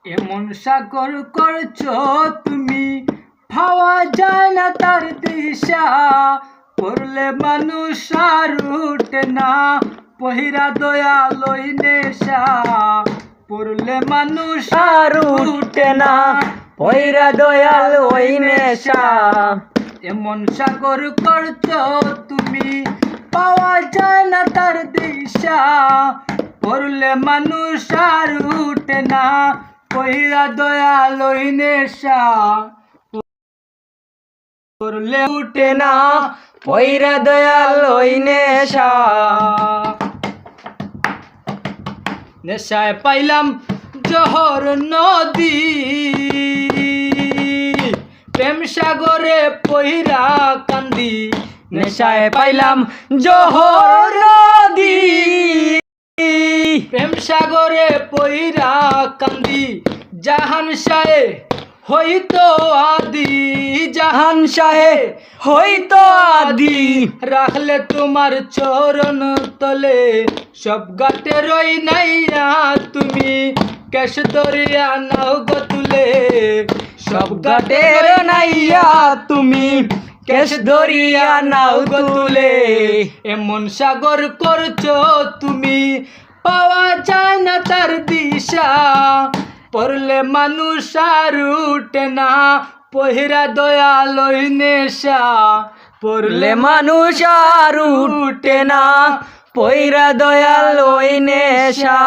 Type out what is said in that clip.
এমন সাগর করছো তুমি, ভাবা যায় না তার দিশা। পড়লে মানুষ আর উঠে না, পহিরা দয়ালই নেশা। পড়লে মানুষ আর উঠে না, পয়রা দয়াল ওই নেশা। এমন সাগর করছো তুমি, পাওয়া যায় না তার দিশা। পড়লে মানুষ আর উঠে না, পহিরা দয়ালই নেশা। পড়লে উঠে না, পয়রা দয়াল ওই নেশা। নেশায় পাইলাম জহর নদী, প্রেম সাগরে পইরা কান্দি। নেশায় পাইলাম জহর নদী, প্রেম সাগরে পইরা কান্দি। জাহান শাহে হইতো আদি, জাহান শাহে হইতো আদি। রাখলে তোমার চরণ তলে, সব গাটে রই নাইয়া তুমি। কেশ দরিয়া নাও গো তুলে, সব ঘাটের নাইয়া তুমি, কেশ দরিয়া নাও গো তুলে। এমন সাগর করছো তুমি, পাওয়া যায় না তার দিশা। পড়লে মানুষ আর উঠে না, পহিরা দয়ালই নেশা। পড়লে মানুষ আর উঠে না, পয়রা দয়াল ওই নেশা।